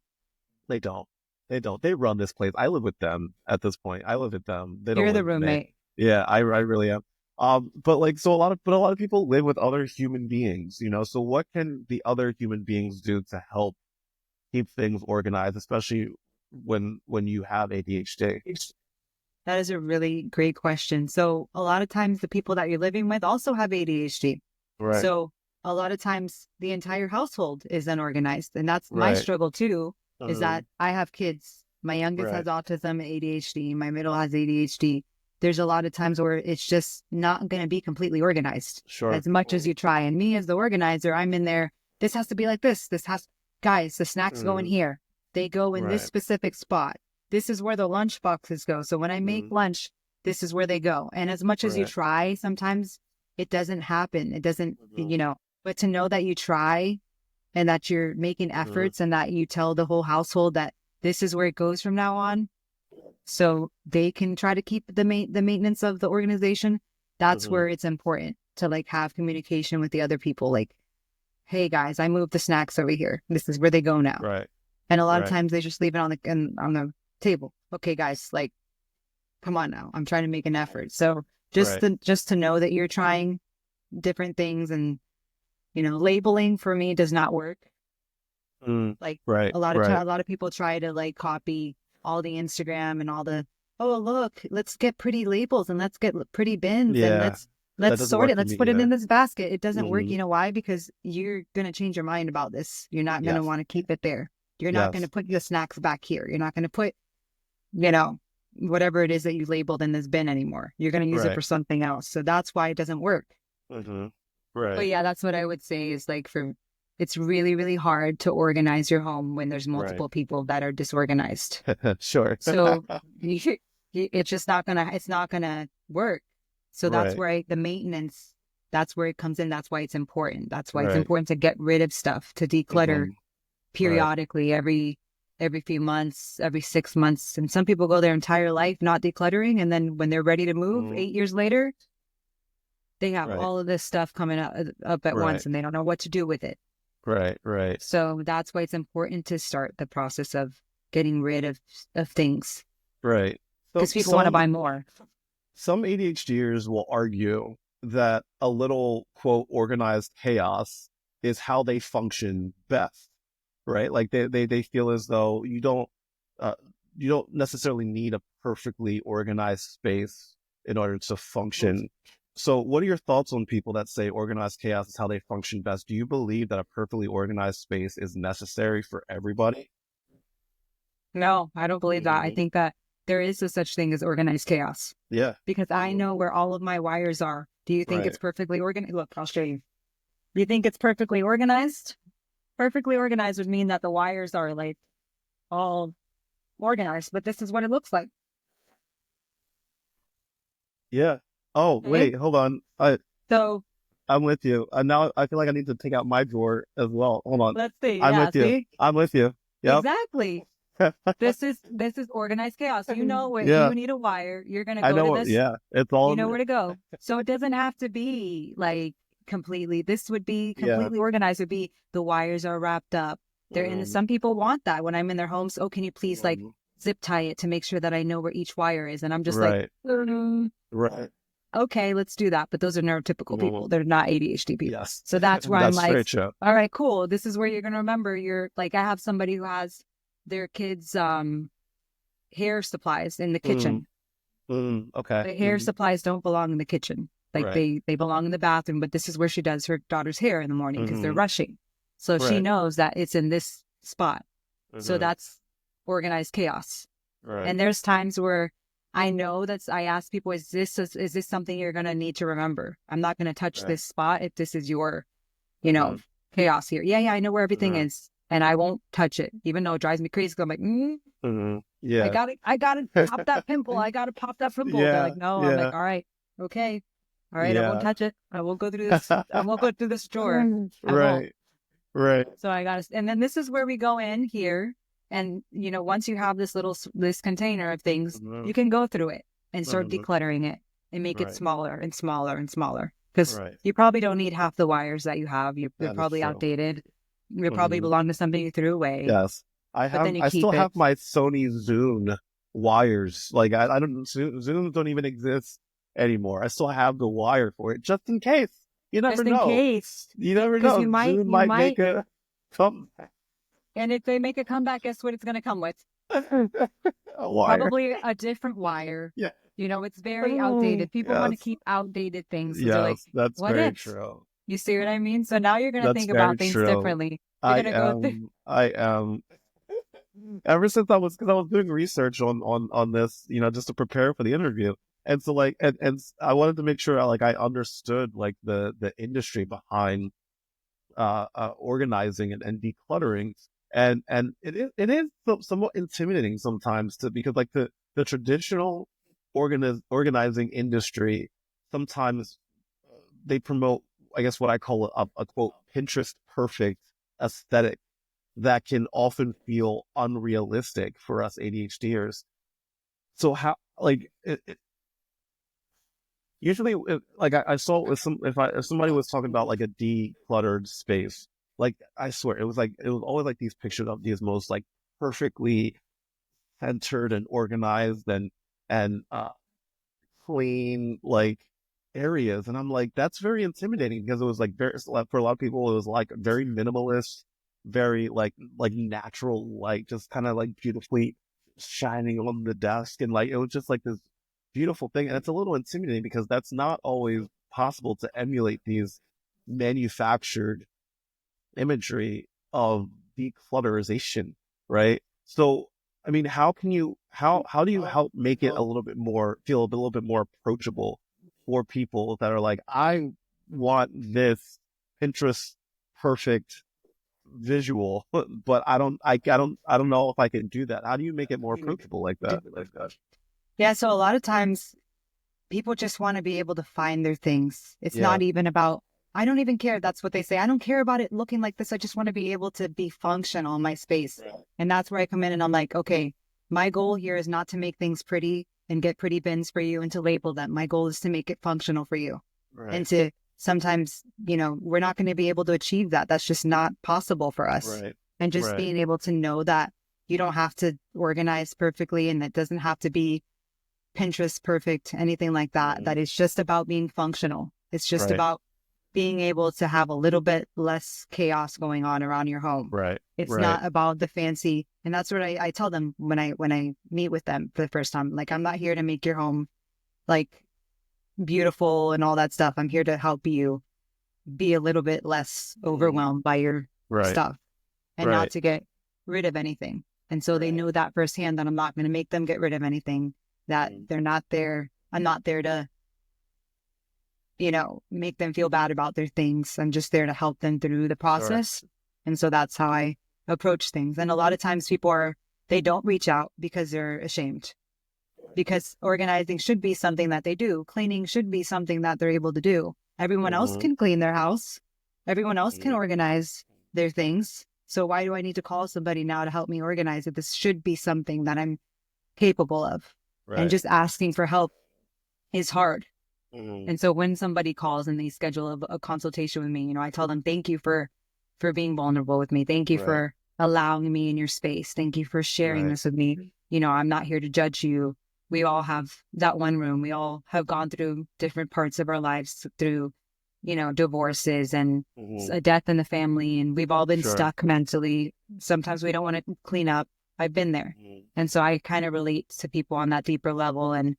they don't. They don't. They run this place. I live with them at this point. I live with them. They don't You're the live with me. roommate. Yeah, I really am. But like, so a lot of people live with other human beings, So what can the other human beings do to help keep things organized, especially when you have ADHD? That is a really great question. So a lot of times the people that you're living with also have ADHD. Right, So a lot of times the entire household is unorganized. And that's my right, struggle too, is that um, I have kids. My youngest has right, autism, ADHD. My middle has ADHD. There's a lot of times where it's just not going to be completely organized sure, as much as you try. And me as the organizer, I'm in there. This has to be like this. Guys, the snacks go in mm, here. They go in this right, specific spot. This is where the lunch boxes go. So when I make mm, lunch, this is where they go. And as much as you right, try, sometimes it doesn't happen. It doesn't, mhm, but to know that you try and that you're making mhm, efforts and that you tell the whole household that this is where it goes from now on. So they can try to keep the maintenance of the organization. That's mhm, where it's important to like have communication with the other people. Like, hey guys, I moved the snacks over here. This is where they go now. right, And a lot of right, times they just leave it on the table. Okay, guys, like, come on now. I'm trying to make an effort. So right, just to know that you're trying different things and labeling for me does not work. mm, Like right, a right, lot of people try to like copy all the Instagram and all the, oh look, let's get pretty labels and let's get pretty bins and yeah, that let's doesn't sort work it. for Let's me put it in either. this basket. It doesn't work. Hmm. You know why? Because you're gonna change your mind about this. You're not gonna Yes, want to keep it there. You're not gonna yes, put the snacks back here. You're not gonna put, you know, whatever it is that you labeled in this bin anymore. You're gonna use it right, for something else. So that's why it doesn't work. hmm, But right, yeah, that's what I would say is like it's really, really hard to organize your home when there's right. multiple people that are disorganized. Sure. So it's just it's not gonna work. So that's Right, where the maintenance, that's where it comes in. That's why it's important. That's why it's right, important to get rid of stuff, to declutter hmm, right, periodically every few months, every 6 months. And some people go their entire life not decluttering. And then when they're ready to move mm, 8 years later, they have right, all of this stuff coming up at right, once and they don't know what to do with it. right, right. So that's why it's important to start the process of getting rid of things Right. So because people want to buy more. some ADHDers will argue that a little quote organized chaos is how they function best, right? Like they feel as though uh, you don't necessarily need a perfectly organized space in order to function. So what are your thoughts on people that say organized chaos is how they function best? Do you believe that a perfectly organized space is necessary for everybody? No, I don't believe that. I Hmm. think that there is a such thing as organized chaos Yeah. because I Mhm. know where all of my wires are. Do you think Right. it's perfectly organized? Look, I'll show you. Do you think it's perfectly organized? Perfectly organized would mean that the wires are like all organized, but this is what it looks like. Yeah. Oh, Okay. wait, hold on. So I'm with you. And now I feel like I need to take out my drawer as well. Hold on. Let's see. I'm Yeah, with you. see? I'm with you. Yep. Exactly. This is organized chaos. You know, if Yeah. you need a wire, you're gonna I go to know. this. Yeah. It's all You in know there. where to go. So it doesn't have to be like completely. This would be Yeah. completely organized. Would be the wires are wrapped up. They're in. Mhm. Some people want that when I'm in their homes. Oh, can you please like Mhm. zip tie it to make sure that I know where each wire is? And I'm just like, Right. Right. okay, let's do that. But those are neurotypical people. Mhm. They're not ADHD people. Yes. So that's where I'm That's like, very true. all right, cool. This is where you're gonna remember. You're like, I have somebody who has their kids' hair supplies in the kitchen. Okay. The hair supplies don't belong in the kitchen. Like Right. they belong in the bathroom, but this is where she does her daughter's hair in the morning because they're Mhm. rushing. So she Right. knows that it's in this spot. So Mhm. that's organized chaos. Right. And there's times where I know I ask people, is this something you're gonna need to remember? I'm not gonna touch Right. this spot if this is your, Mhm. chaos here. Yeah, I know where everything Mhm. is. And I won't touch it, even though it drives me crazy. 'Cause I'm like, Mhm. I Yeah. gotta pop that pimple. I gotta pop that pimple. They're Yeah. like, no. I'm Yeah. like, all right, okay, all right. I won't Yeah. touch it. I won't go through this. I won't go through this drawer. I won't. Right. Right. So I gotta. And then this is where we go in here, and once you have this container of things, Mhm. you can go through it and start Mhm. decluttering it and make it Right. smaller and smaller and smaller. Because Right. you probably don't need half the wires that you have. They're That is probably true. outdated. They probably Mhm. belong to something you threw away. Yes. But then you I still keep it have my Sony Zune wires. Like I don't, Zooms don't even exist anymore. I still have the wire for it just in case. You never just in know. case. You never Because know. Zune might make a come and if they make a comeback, guess what it's going to come with? a wire. Probably a different wire. Yeah. It's very outdated. People want to Yes. keep outdated things. So they're like, Yes, that's what very if? true. You see what I mean? So now you're going to That's think very about things true. differently. You're going to go through. I am ever since because I was doing research on this, just to prepare for the interview. And so like and I wanted to make sure I understood like the industry behind organizing and decluttering. And it is somewhat intimidating sometimes because like the traditional organizing industry sometimes they promote, I guess, what I call a quote Pinterest perfect aesthetic that can often feel unrealistic for us ADHDers. So how like usually like I saw with if somebody was talking about like a decluttered space, like I swear it was always like these pictures of these most like perfectly centered and organized and clean like areas, and I'm like that's very intimidating because it was like very for a lot of people it was like very minimalist, very like natural, like just kind of like beautifully shining on the desk, and like it was just like this beautiful thing, and it's a little intimidating because that's not always possible to emulate these manufactured imagery of declutterization, right? So, I mean, how do you help make it a little bit more feel a little bit more approachable for people that are like, I want this Pinterest perfect visual, but I don't know if I can do that. How do you make it more approachable like that? Yeah. So a lot of times people just want to be able to find their things. It's Yeah. not even about, I don't even care. That's what they say. I don't care about it looking like this. I just want to be able to be functional in my space. And that's where I come in and I'm like, okay, my goal here is not to make things pretty and get pretty bins for you and to label them. My goal is to make it functional for you. Right. And to sometimes, we're not going to be able to achieve that. That's just not possible for us. Right. And just Right. being able to know that you don't have to organize perfectly and it doesn't have to be Pinterest perfect, anything like that. Mhm. That it's just about being functional. It's just Right. about being able to have a little bit less chaos going on around your home. Right. It's Right. not about the fancy. And that's what I tell them when I meet with them for the first time. Like, I'm not here to make your home like beautiful and all that stuff. I'm here to help you be a little bit less overwhelmed by your Right. stuff and Right. not to get rid of anything. And so they know that firsthand that I'm not going to make them get rid of anything, that they're not there. I'm not there to, make them feel bad about their things. I'm just there to help them through the process. Sure. And so that's how I approach things. And a lot of times they don't reach out because they're ashamed, because organizing should be something that they do. Cleaning should be something that they're able to do. Everyone else Mm-hmm. can clean their house. Everyone else can Mm-hmm. organize their things. So why do I need to call somebody now to help me organize it? This should be something that I'm capable of. And Right. just asking for help is hard. Mm-hmm. And so when somebody calls and they schedule a consultation with me, I tell them, thank you for being vulnerable with me. Thank you Right. for allowing me in your space. Thank you for sharing Right. this with me. I'm not here to judge you. We all have that one room. We all have gone through different parts of our lives through, divorces and Mm-hmm. a death in the family. And we've all been Sure. stuck mentally. Sometimes we don't want to clean up. I've been there. Mm-hmm. And so I kind of relate to people on that deeper level and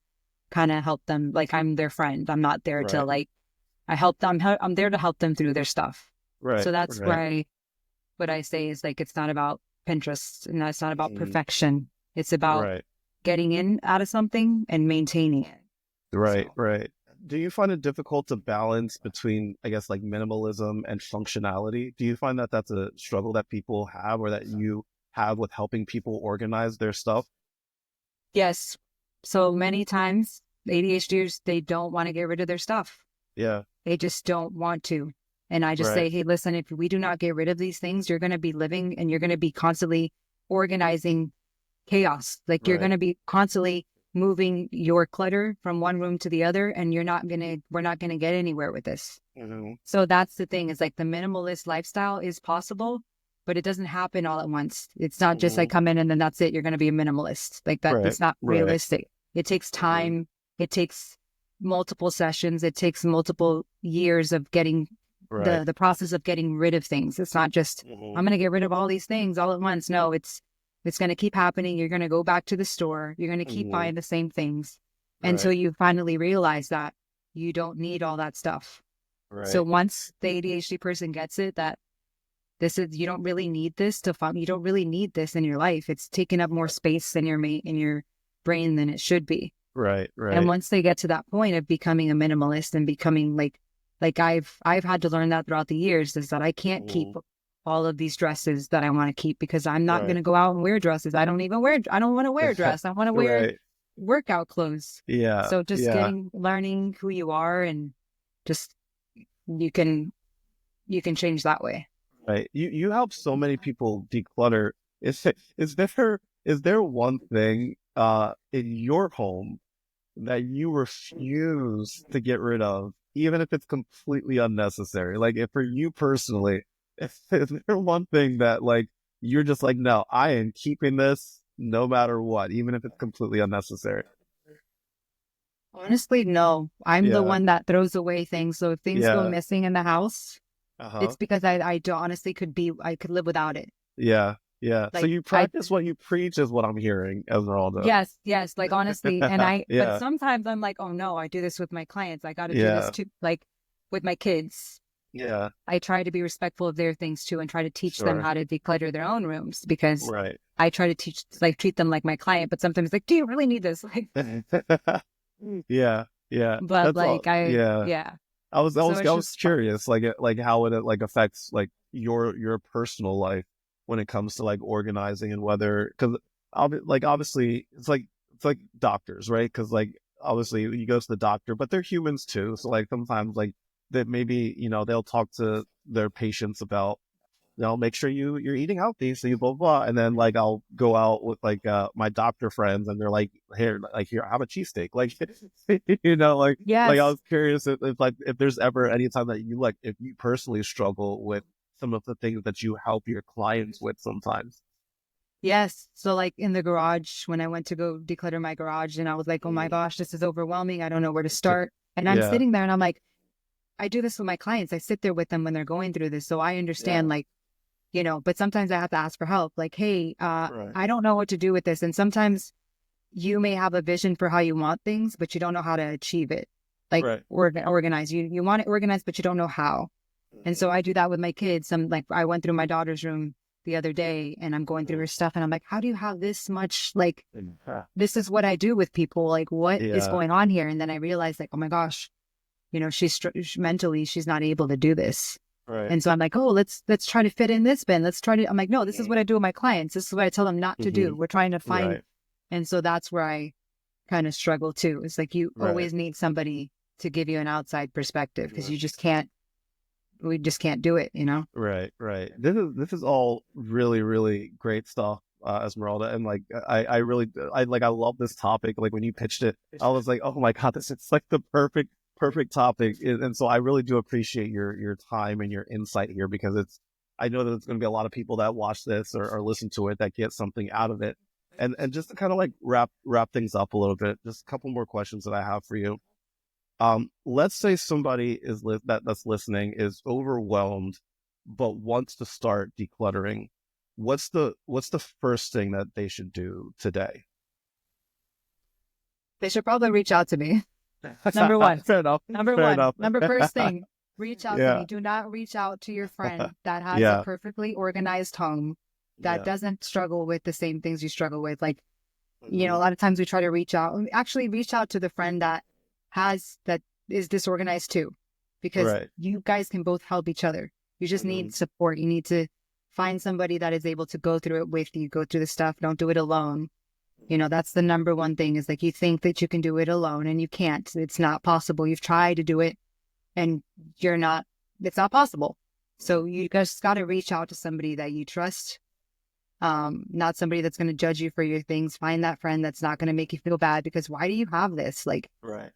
kind of help them. Like I'm their friend. I'm not there to Right. like, I help them. I'm there to help them through their stuff. Right. So that's Right. why what I say is like, it's not about Pinterest and it's not about Mm-hmm. perfection. It's about Right. getting in out of something and maintaining it. Right. So Right. Do you find it difficult to balance between, I guess, like minimalism and functionality? Do you find that that's a struggle that people have or that you have with helping people organize their stuff? yes. So many times ADHDers, they don't want to get rid of their stuff. Yeah. They just don't want to. And I just Right. say, hey, listen, if we do not get rid of these things, you're going to be living and you're going to be constantly organizing chaos. Like you're going Right. to be constantly moving your clutter from one room to the other, and we're not going to get anywhere with this. Mm-hmm. So that's the thing is like the minimalist lifestyle is possible, but it doesn't happen all at once. It's not just Mm-hmm. like come in and then that's it. You're going to be a minimalist. Like that, Right. it's not Right. realistic. It takes Mm-hmm. time. It takes multiple sessions. It takes multiple years of getting Right. the process of getting rid of things. It's not just Mm-hmm. I'm going to get rid of all these things all at once. No, it's going to keep happening. You're going to go back to the store. You're going to keep Mm-hmm. buying the same things until Right. you finally realize that you don't need all that stuff. So Right. once the ADHD person gets it, that this is, you don't really need this to fun. You don't really need this in your life. It's taking up more space in your brain than it should be. Right. And Right. once they get to that point of becoming a minimalist and becoming like I've had to learn that throughout the years is that I can't keep Mm-hmm. all of these dresses that I want to keep because I'm not going Right. to go out and wear dresses. I don't want to wear a dress. I want to wear Right. workout clothes. Yeah. So just Yeah. learning who you are and just you can change that way. Right. You help so many people declutter. Is there one thing in your home that you refuse to get rid of, even if it's completely unnecessary? Like if for you personally, is there one thing that like you're just like, no, I am keeping this no matter what, even if it's completely unnecessary? Honestly, no. I'm the Yeah. one that throws away things. So if things go Yeah. missing in the house, Uh-huh. it's because I do honestly I could live without it. Yeah. Yeah. So Like you I practice what you preach is what I'm hearing, Esmeralda. yes, like honestly, but Yeah. sometimes I'm like, oh no, I do this with my clients. I got to do this Yeah. too. Like with my kids, Yeah. I try to be respectful of their things too and try to teach them Sure. how to declutter their own rooms because Right. I try to treat them like my client, but sometimes like, do you really need this? Like, Yeah. Yeah. but That's all. like Yeah. yeah. I was I So was I it's was just fun. curious, like how it like affects like your personal life when it comes to like organizing and whether because obviously it's like doctors, right? Because like obviously you go to the doctor, but they're humans too. So like sometimes like that maybe they'll talk to their patients about make sure you're eating healthy, so you blah blah. And then like I'll go out with like my doctor friends, and they're like, here, have a cheesesteak, like like I Yes. was curious if like if there's ever any time that you like if you personally struggle with some of the things that you help your clients with sometimes. Yes. So like in the garage, when I went to go declutter my garage and I was like, oh my Mm. gosh, this is overwhelming. I don't know where to start. And I'm Yeah, sitting there and I'm like, I do this with my clients. I sit there with them when they're going through this. So I yeah, understand like, but sometimes I have to ask for help. Like, hey, right, I don't know what to do with this. And sometimes you may have a vision for how you want things, but you don't know how to achieve it. Like right. organize. You want it organized, but you don't know how. And so I do that with my kids. Like I went through my daughter's room the other day and I'm going through her stuff and I'm like, how do you have this much? Like, Mhm. this is what I do with people. Like, what is Yeah, going on here? And then I realized like, oh my gosh, mentally, she's not able to do this. right. And so I'm like, oh, let's try to fit in this bin. Let's try to, I'm like, no, this is what I do with my clients. This is what I tell them not to Mm-hmm. do. We're trying to find. Right, And so that's where I kind of struggle too. It's like you right. always need somebody to give you an outside perspective because we just can't do it, you know? Right, right. This is all really, really great stuff, Esmeralda. And like I really I love this topic. Like when you pitched it, I was like, oh my God, this is like the perfect topic. And so I really do appreciate your time and your insight here because I know that there's gonna be a lot of people that watch this or listen to it that get something out of it. And just to kind of like wrap things up a little bit, just a couple more questions that I have for you. Let's say somebody that's listening is overwhelmed, but wants to start decluttering. What's the first thing that they should do today? They should probably reach out to me. Number one. Fair enough. Number Fair one. enough. First thing, reach out to Yeah. me. Do not reach out to your friend that has Yeah. a perfectly organized home that Yeah. doesn't struggle with the same things you struggle with. Like, you know, a lot of times we try to reach out, actually reach out to the friend that is disorganized too, because Right. you guys can both help each other. You just need support. You need to find somebody that is able to go through it with you, go through the stuff. Don't do it alone. You know, that's the number one thing is like you think that you can do it alone and you can't. It's not possible. You've tried to do it and it's not possible. So you just got to reach out to somebody that you trust, not somebody that's going to judge you for your things. Find that friend that's not going to make you feel bad because why do you have this? Like, Right.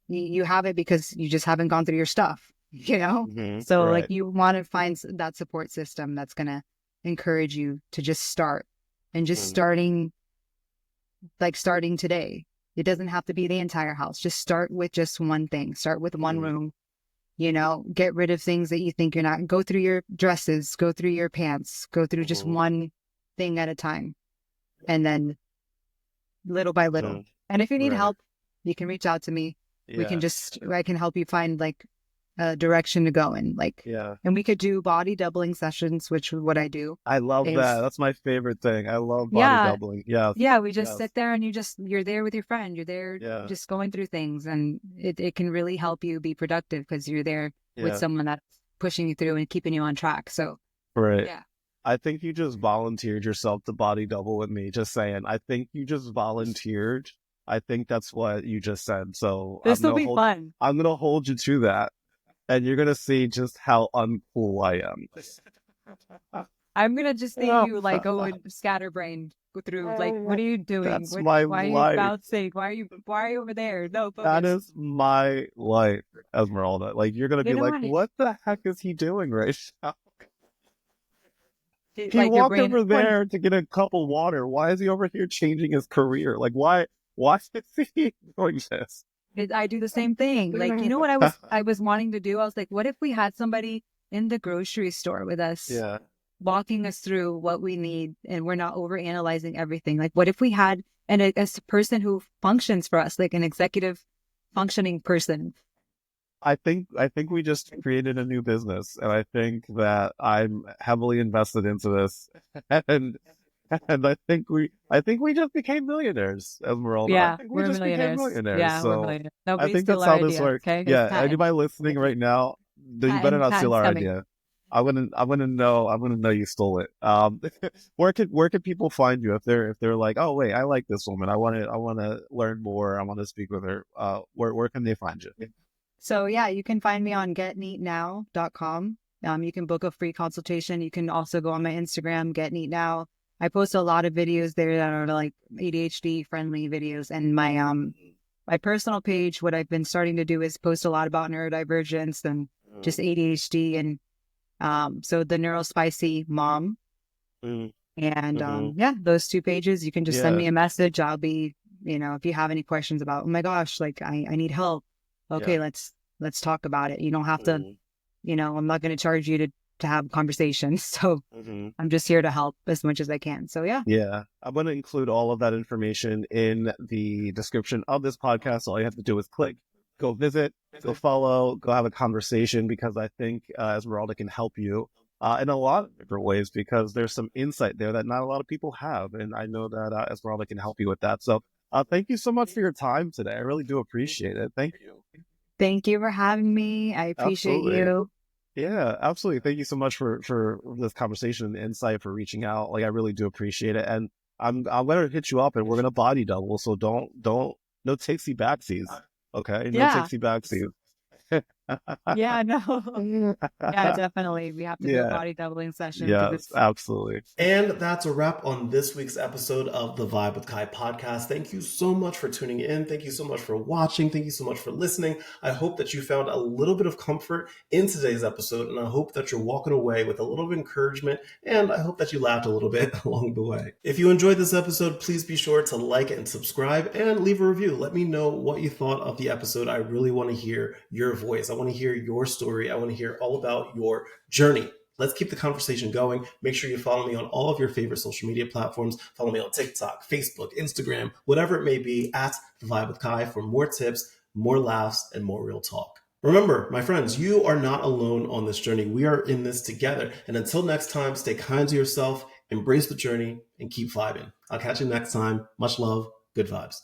you have it because you just haven't gone through your stuff, you know? Mhm. So Right. like you want to find that support system that's going to encourage you to just start and just starting today. It doesn't have to be the entire house. Just start with just one thing. Start with one room, you know, get rid of things that you think you're not. Go through your dresses, go through your pants, go through just one thing at a time. And then little by little. And if you need Right. help, you can reach out to me. Yeah. I can help you find like a direction to go in. Like, Yeah. and we could do body doubling sessions, which is what I do. I love is- that. That's my favorite thing. I love body Yeah. doubling. Yeah. Yeah, we just Yes. sit there and you're there with your friend. You're there Yeah. just going through things and it can really help you be productive because you're there with Yeah. someone that's pushing you through and keeping you on track. So, Right. yeah. I think you just volunteered yourself to body double with me. Just saying. I think you just volunteered. I think that's what you just said. So This will be fun. I'm gonna hold you to that, and you're gonna see just how uncool I am. I'm going to just see you like go scatterbrained go through like, what are you doing? That's my why are you life. bouncing? Why are you over there? No, focus. That is my life, Esmeralda. Like you're gonna be You know like, what? what the heck is he doing right now? He Like your walked brain- over there to get a cup of water. Why is he over here changing his career? Like why is he doing this? I do the same thing. Like, you know what I was wanting to do? I was like, what if we had somebody in the grocery store with us, Yeah. walking us through what we need, and we're not over analyzing everything. Like, what if we had a person who functions for us, like an executive functioning person? I think we just created a new business, and I think that I'm heavily invested into this, and I think we just became millionaires, Esmeralda. Yeah, I think we we're just became millionaires. millionaires. Yeah, we're So millionaires. I Nobody think steal that's our how this idea, works. okay? Yeah, It's patent. anybody listening right now, you better Patent- not steal our patent's coming. idea. I'm gonna know you stole it. Where could people find you if they're like, oh wait, I like this woman. I want to learn more. I want to speak with her. Where can they find you? So yeah, you can find me on getneatnow.com. You can book a free consultation. You can also go on my Instagram, Get Neat Now. I post a lot of videos there that are like ADHD-friendly videos. And my personal page, what I've been starting to do is post a lot about neurodivergence and just ADHD. And so the Neurospicy Mom. Mm. And yeah, those two pages, you can just send me a message. I'll be, if you have any questions about, oh my gosh, like I need help. Okay, let's talk about it. You don't have to, I'm not going to charge you to have conversations. So I'm just here to help as much as I can. So yeah. Yeah. I'm going to include all of that information in the description of this podcast. All you have to do is click, go visit, go follow, go have a conversation, because I think Esmeralda can help you in a lot of different ways, because there's some insight there that not a lot of people have. And I know that Esmeralda can help you with that. So thank you so much for your time today. I really do appreciate it. Thank you. Thank you for having me. I appreciate you. Yeah, absolutely. Thank you so much for this conversation and the insight, for reaching out. Like, I really do appreciate it. And I'm gonna hit you up and we're gonna body double. So don't no takesy backsies. Okay, no Yeah. tipsy backseat. Yeah, no. Yeah, definitely. We have to do a Yeah, body doubling session because yes, it's absolutely. And that's a wrap on this week's episode of the Vibe with Kai podcast. Thank you so much for tuning in. Thank you so much for watching. Thank you so much for listening. I hope that you found a little bit of comfort in today's episode, and I hope that you're walking away with a little bit of encouragement, and I hope that you laughed a little bit along the way. If you enjoyed this episode, please be sure to like it and subscribe and leave a review. Let me know what you thought of the episode. I really want to hear your voice. I want to hear your story. I want to hear all about your journey. Let's keep the conversation going. Make sure you follow me on all of your favorite social media platforms. Follow me on TikTok, Facebook, Instagram, whatever it may be, at The Vibe with Kai for more tips, more laughs, and more real talk. Remember, my friends, you are not alone on this journey. We are in this together. And until next time, stay kind to yourself, embrace the journey, and keep vibing. I'll catch you next time. Much love. Good vibes.